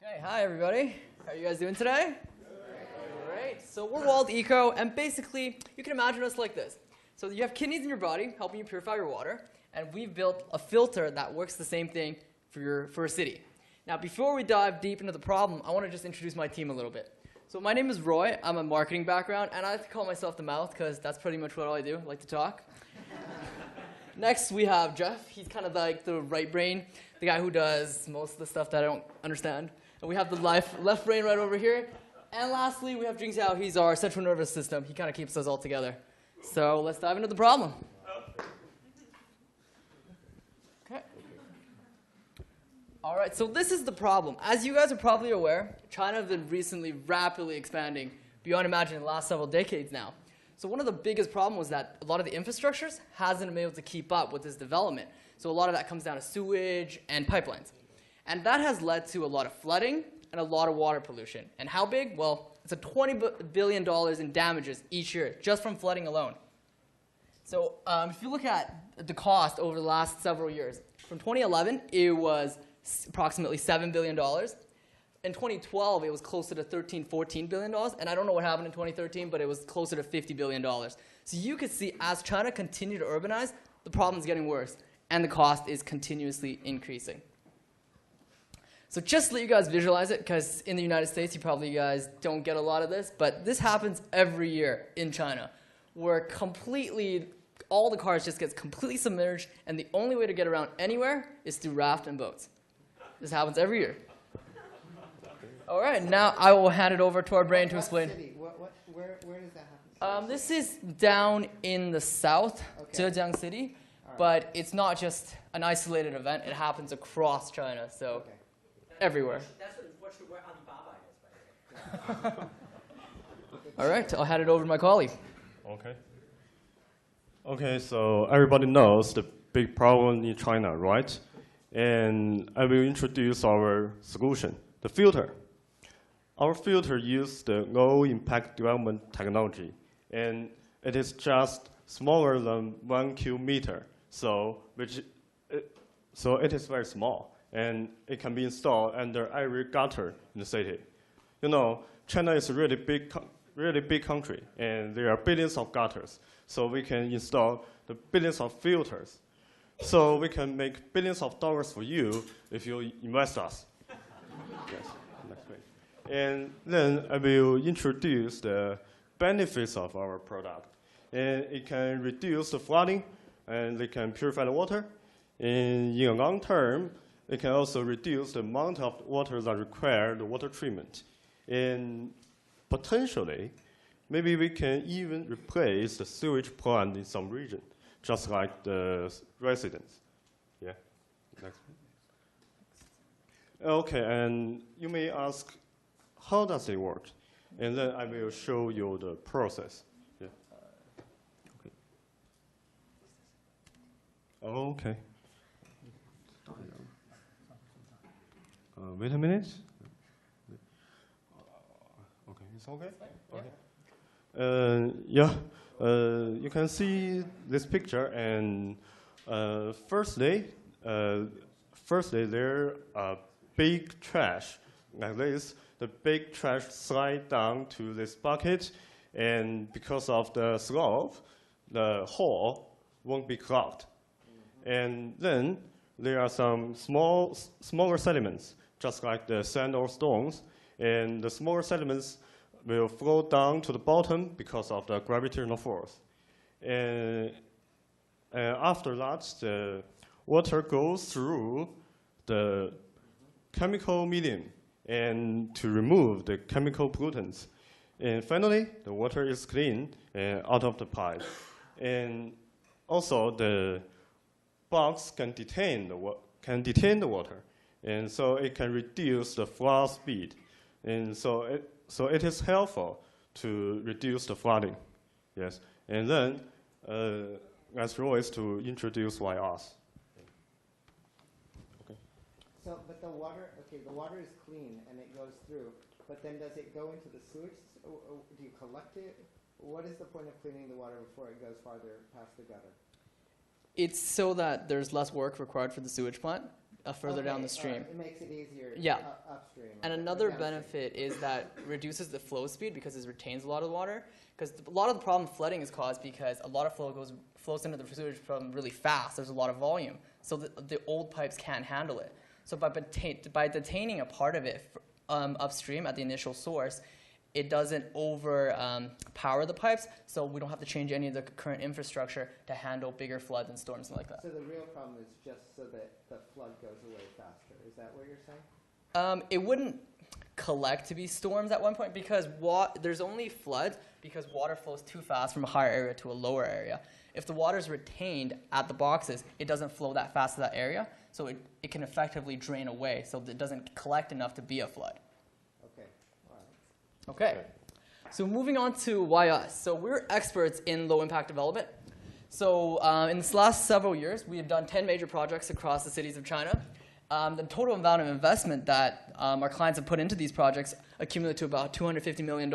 Okay, hi everybody. How are you guys doing today? Great. So we're Wald Eco, and basically, you can imagine us like this. So you have kidneys in your body helping you purify your water, and we've built a filter that works the same thing for a city. Now, before we dive deep into the problem, I want to just introduce my team a little bit. So my name is Roy. I'm a marketing background, and I like to call myself the mouth because that's pretty much what I do. I like to talk. Next, we have Jeff. He's kind of like the right brain, the guy who does most of the stuff that I don't understand. And we have the left brain right over here. And lastly, we have Jing Xiao. He's our central nervous system. He kind of keeps us all together. So let's dive into the problem. Okay. All right, so this is the problem. As you guys are probably aware, China has been recently rapidly expanding beyond imagining the last several decades now. So one of the biggest problems was that a lot of the infrastructures hasn't been able to keep up with this development. So a lot of that comes down to sewage and pipelines. And that has led to a lot of flooding and a lot of water pollution. And how big? Well, it's a $20 billion in damages each year just from flooding alone. So if you look at the cost over the last several years, from 2011, it was approximately $7 billion. In 2012, it was closer to $13–14 billion. And I don't know what happened in 2013, but it was closer to $50 billion. So you could see as China continued to urbanize, the problem is getting worse. And the cost is continuously increasing. So just to let you guys visualize it, because in the United States, you probably guys don't get a lot of this, but this happens every year in China, where all the cars just get completely submerged, and the only way to get around anywhere is through raft and boats. This happens every year. All right, now I will hand it over to our brain to explain. Where does that happen? This is down in the south, Zhejiang City, but it's not just an isolated event. It happens across China, so everywhere. That's where Alibaba is, by the way. All right, I'll hand it over to my colleague. Okay, so everybody knows the big problem in China, right? And I will introduce our solution, the filter. Our filter uses the low-impact development technology, and it is just smaller than 1 cubic meter, so it is very small, and it can be installed under every gutter in the city. You know, China is a really big country, and there are billions of gutters, so we can install the billions of filters. So we can make billions of dollars for you if you invest us. Yes, next page. And then I will introduce the benefits of our product. And it can reduce the flooding, and it can purify the water. And in the long term, it can also reduce the amount of water that require the water treatment. And potentially, maybe we can even replace the sewage plant in some region, just like the residents. Yeah, next. Okay, and you may ask, how does it work? And then I will show you the process. Yeah. Okay. Wait a minute. Okay, it's okay? Okay. You can see this picture, and firstly, there are big trash like this. The big trash slide down to this bucket, and because of the slope, the hole won't be clogged. And then there are some smaller sediments, just like the sand or stones, and the smaller sediments will flow down to the bottom because of the gravitational force. And after that, the water goes through the chemical medium and to remove the chemical pollutants. And finally, the water is clean out of the pipe. And also, the box can detain the water, and so it can reduce the flow speed. And so it is helpful to reduce the flooding. Yes. And then, as always, to introduce why us. Okay. So, but the water is clean and it goes through, but then does it go into the sewage? Or do you collect it? What is the point of cleaning the water before it goes farther past the gutter? It's so that there's less work required for the sewage plant. further down the stream. It makes it easier Yeah. Upstream. And or another downstream. benefit is that reduces the flow speed because it retains a lot of water. Because a lot of the problem flooding is caused because a lot of flows into the sewage from really fast. There's a lot of volume. So the old pipes can't handle it. So by detaining a part of it upstream at the initial source, it doesn't power the pipes, so we don't have to change any of the current infrastructure to handle bigger floods and storms like that. So the real problem is just so that the flood goes away faster. Is that what you're saying? It wouldn't collect to be storms at one point because there's only floods because water flows too fast from a higher area to a lower area. If the water is retained at the boxes, it doesn't flow that fast to that area, so it can effectively drain away, so it doesn't collect enough to be a flood. Okay. All right. Okay. So moving on to why us. So we're experts in low impact development. So in the last several years, we have done 10 major projects across the cities of China. The total amount of investment that our clients have put into these projects accumulated to about $250 million.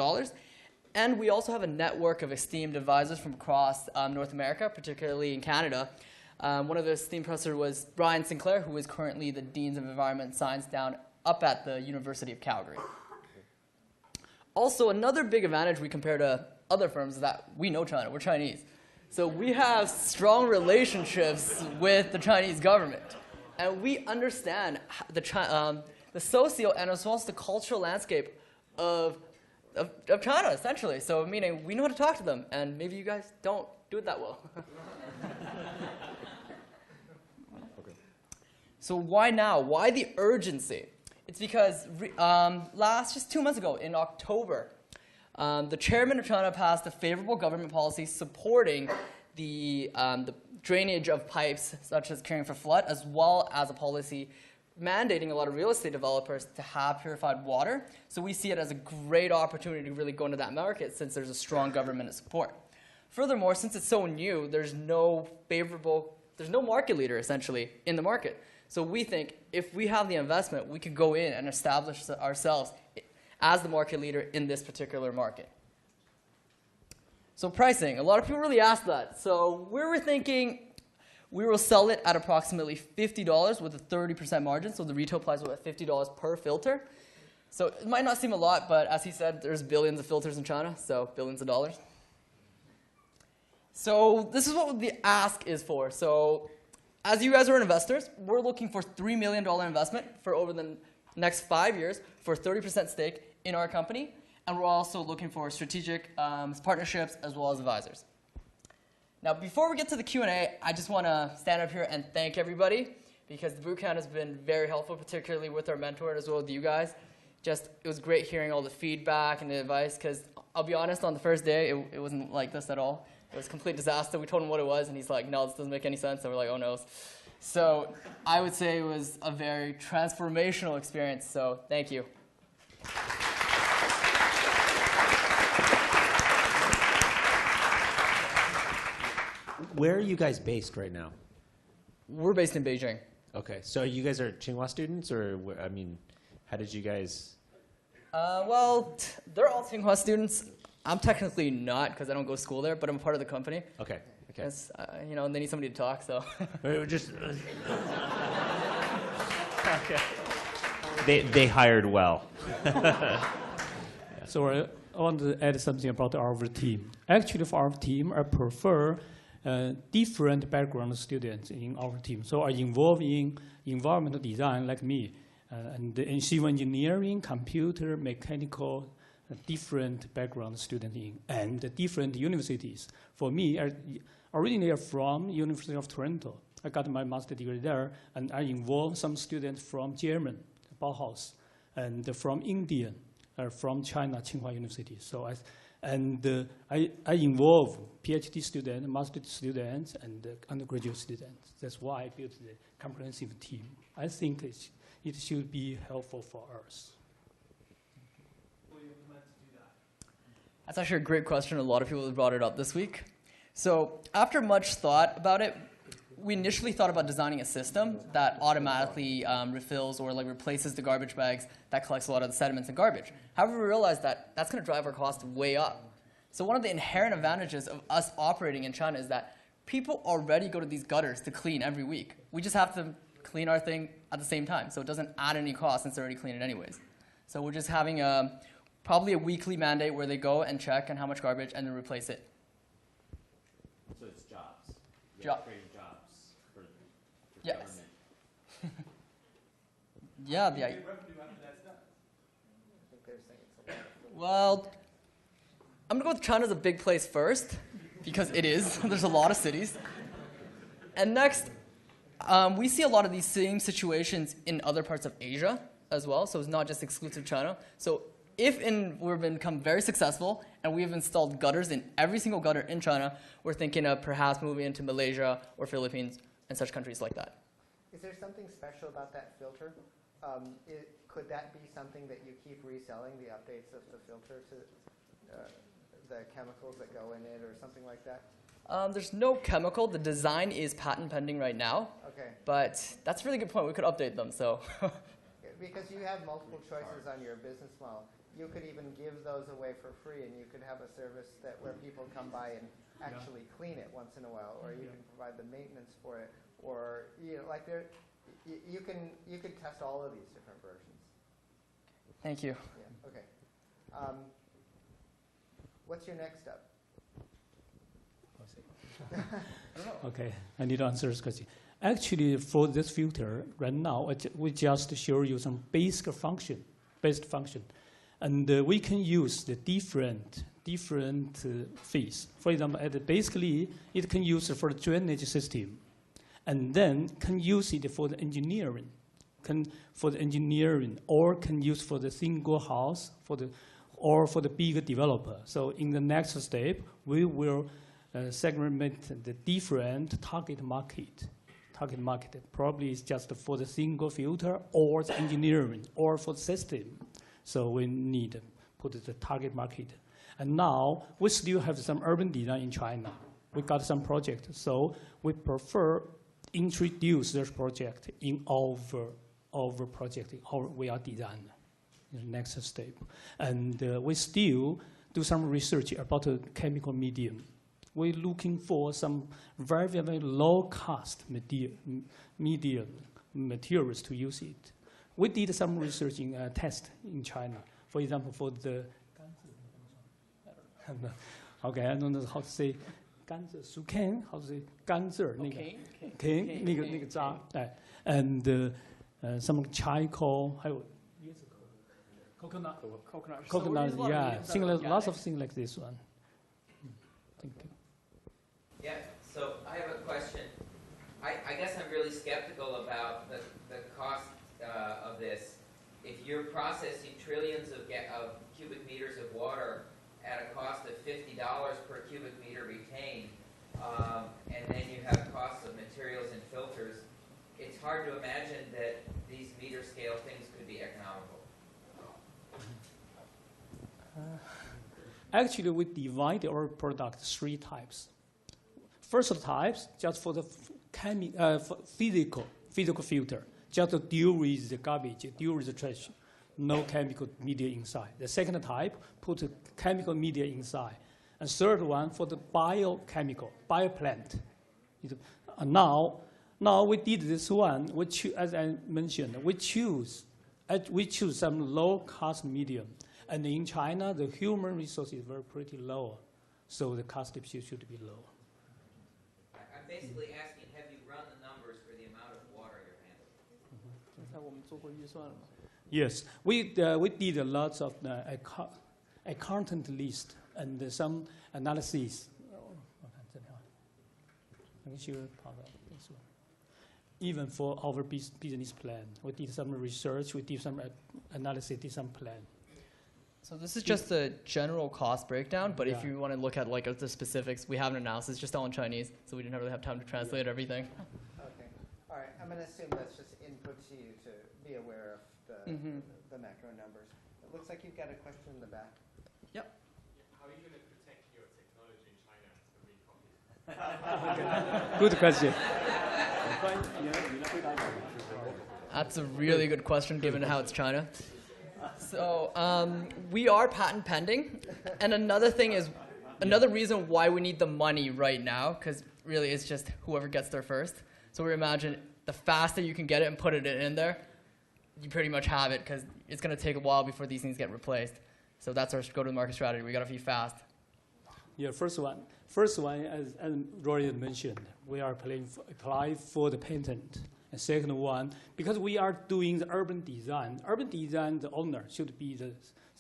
And we also have a network of esteemed advisors from across North America, particularly in Canada. One of the esteemed professors was Brian Sinclair, who is currently the Dean of Environment and Science up at the University of Calgary. Also, another big advantage we compare to other firms is that we know China. We're Chinese. So we have strong relationships with the Chinese government. And we understand the socio and as well as the cultural landscape of China, essentially. So meaning we know how to talk to them. And maybe you guys don't do it that well. Okay. So why now? Why the urgency? It's because just 2 months ago, in October, the chairman of China passed a favorable government policy supporting the drainage of pipes, such as caring for flood, as well as a policy mandating a lot of real estate developers to have purified water. So we see it as a great opportunity to really go into that market since there's a strong government support. Furthermore, since it's so new, there's no market leader, essentially, in the market. So we think if we have the investment, we could go in and establish ourselves as the market leader in this particular market. So pricing, a lot of people really ask that. So we were thinking we will sell it at approximately $50 with a 30% margin. So the retail price was at $50 per filter. So it might not seem a lot, but as he said, there's billions of filters in China, so billions of dollars. So this is what the ask is for. So as you guys are investors, we're looking for $3 million investment for over the next 5 years for a 30% stake in our company. And we're also looking for strategic partnerships as well as advisors. Now, before we get to the Q&A, I just want to stand up here and thank everybody because the bootcamp has been very helpful, particularly with our mentor as well as you guys. It was great hearing all the feedback and the advice because I'll be honest, on the first day, it wasn't like this at all. It was a complete disaster. We told him what it was, and he's like, no, this doesn't make any sense. And we're like, oh, no. So I would say it was a very transformational experience. So thank you. Where are you guys based right now? We're based in Beijing. Okay, so you guys are Tsinghua students, or I mean, how did you guys? Well, they're all Tsinghua students. I'm technically not because I don't go to school there, but I'm part of the company. Okay. Okay. They need somebody to talk, so. Just. Okay. They hired well. So I want to add something about our team. Actually, for our team, I prefer different background students in our team. So I involved in environmental design like me, and in civil engineering, computer, mechanical, different background students in, and different universities. For me, originally from University of Toronto. I got my master's degree there, and I involved some students from German, Bauhaus, and from India, from China, Tsinghua University. So I involve PhD students, master's students, and undergraduate students. That's why I built the comprehensive team. I think it should be helpful for us. That's actually a great question. A lot of people have brought it up this week. So after much thought about it, we initially thought about designing a system that automatically refills or replaces the garbage bags that collects a lot of the sediments and garbage. However, we realized that that's going to drive our cost way up. So one of the inherent advantages of us operating in China is that people already go to these gutters to clean every week. We just have to clean our thing at the same time. So it doesn't add any cost since they're already clean it anyways. So we're just having probably a weekly mandate where they go and check on how much garbage and then replace it. So it's jobs. Creating jobs for Yes. government. Yeah, I think they're saying it's a lot of well, I'm going to go with China's a big place first, because it is. There's a lot of cities. And next, we see a lot of these same situations in other parts of Asia as well, so it's not just exclusive China. So if we've become very successful and we've installed gutters in every single gutter in China, we're thinking of perhaps moving into Malaysia or Philippines and such countries like that. Is there something special about that filter? Could that be something that you keep reselling, the updates of the filter to the chemicals that go in it or something like that? There's no chemical. The design is patent pending right now. Okay. But that's a really good point. We could update them. So Because you have multiple choices on your business model. You could even give those away for free, and you could have a service where people come by and actually clean it once in a while, or you can provide the maintenance for it, or you could test all of these different versions. thank you. Yeah. Okay. What's your next step? Okay, I need to answer this question. Actually, for this filter, right now, we just show you some basic function, and we can use the different fees. For example, basically, it can use it for the drainage system, and then can use it for the engineering, or can use for the single house, or for the big developer. So in the next step, we will segment the different target market. Target market probably is just for the single filter or the engineering or for the system. So we need to put the target market. And now we still have some urban design in China. We got some projects, so we prefer introduce this project in our project, our VR design. The next step, and we still do some research about the chemical medium. We're looking for some very, very low-cost medium materials to use it. We did some research in test in China. For example, for the okay, I don't know how to say 甘蔗 sucan, how to say 甘蔗那个那个渣，哎 and some charcoal, 还有椰子壳 coconut, yeah, similar, lots of things like this one. Thank you. Yeah, so I have a question. I guess I'm really skeptical about the cost of this. If you're processing trillions of cubic meters of water at a cost of $50 per cubic meter retained, and then you have costs of materials and filters, it's hard to imagine that these meter scale things could be economical. Actually, we divide our product 3 types. First type, just for the physical filter, just to deal with the garbage, deal with the trash, no chemical media inside. The second type, put chemical media inside. And third one, for the bioplant. Now we did this one, which, as I mentioned, we choose some low-cost medium. And in China, the human resources were pretty low, so the cost should be low. I'm basically asking, have you run the numbers for the amount of water you're handling? Yes, we did a lot of accountant list and some analysis. Even for our business plan, we did some research, we did some analysis, did some plan. So this is just the general cost breakdown, but if you want to look at like the specifics, we have an analysis just all in Chinese, so we didn't really have time to translate everything. Okay. All right. I'm going to assume that's just input to you to be aware of the macro numbers. It looks like you've got a question in the back. Yep. How are you going to protect your technology in China from being copied? Good question. That's a really good question given how it's China. So we are patent pending, and another reason why we need the money right now, because really it's just whoever gets there first. So we imagine the faster you can get it and put it in there, you pretty much have it, because it's going to take a while before these things get replaced. So that's our go-to-market strategy. We got to be fast. Yeah, first one, as Rory mentioned, we are apply for the patent. And second one, because we are doing the urban design, the owner should be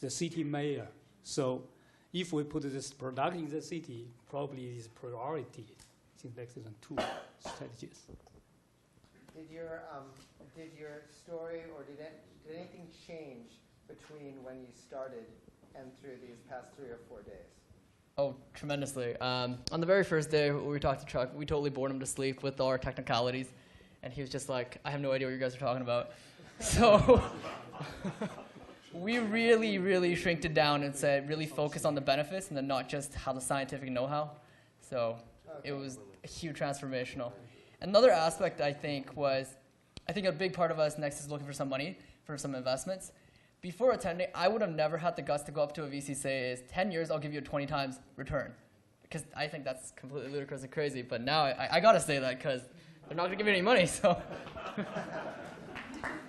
the city mayor. So if we put this product in the city, probably it is priority. I think that's the two strategies. Did your story, or did anything change between when you started and through these past 3 or 4 days? Oh, tremendously. On the very first day we talked to Chuck, we totally bored him to sleep with all our technicalities. And he was just like, I have no idea what you guys are talking about. So we really, really shrinked it down and said, really focus on the benefits and then not just how the scientific know-how. So it was a huge transformational. Another aspect, I think, was, I think a big part of us next is looking for some money for some investments. Before attending, I would have never had the guts to go up to a VC say, 10 years, I'll give you a 20 times return. Because I think that's completely ludicrous and crazy. But now I got to say that, because they're not going to give me any money. So. All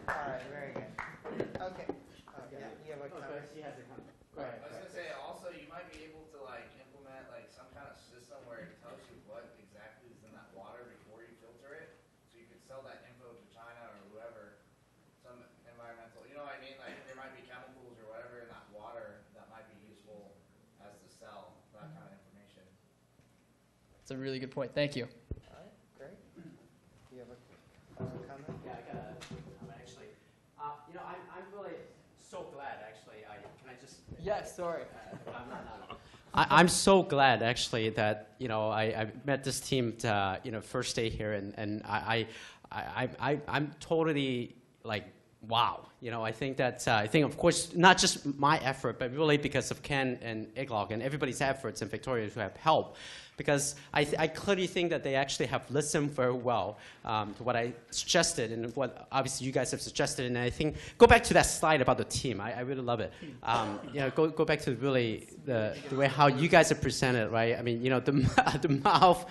right, very good. Okay. Yeah, you have a comment? He has a comment. Go ahead. I was gonna say also you might be able to like implement like some kind of system where it tells you what exactly is in that water before you filter it, so you could sell that info to China or whoever, some environmental. You know what I mean? Like there might be chemicals or whatever in that water that might be useful as to sell that kind of information. It's a really good point. Thank you. All right, great. Do you have a comment? Yeah, I got a comment actually. You know, I'm really so glad actually. Can I just? Yes, sorry. I'm so glad actually that I met this team first day here, and I'm totally like wow. I think that of course not just my effort, but really because of Ken and Iglok and everybody's efforts and Victoria who have helped. Because I clearly think that they actually have listened very well to what I suggested and what obviously you guys have suggested. And I think, go back to that slide about the team. I really love it. Go back to really the way how you guys have presented, right? I mean, the mouth,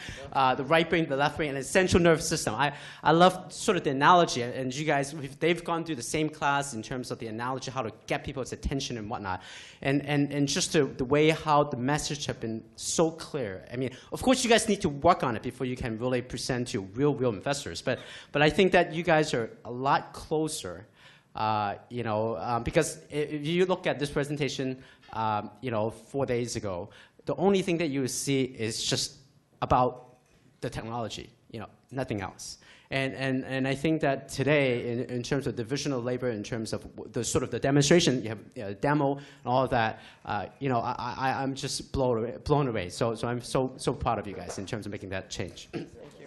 the right brain, the left brain, and the central nervous system. I love sort of the analogy. And you guys, they've gone through the same class in terms of the analogy, how to get people's attention and whatnot. And just the way how the message have been so clear. I mean, of course, you guys need to work on it before you can really present to real investors. But I think that you guys are a lot closer, because if you look at this presentation, 4 days ago, the only thing that you see is just about the technology, nothing else. And I think that today, in terms of division of labor, in terms of the sort of the demonstration, you have a demo and all of that. I'm just blown away. So I'm so proud of you guys in terms of making that change. Thank you.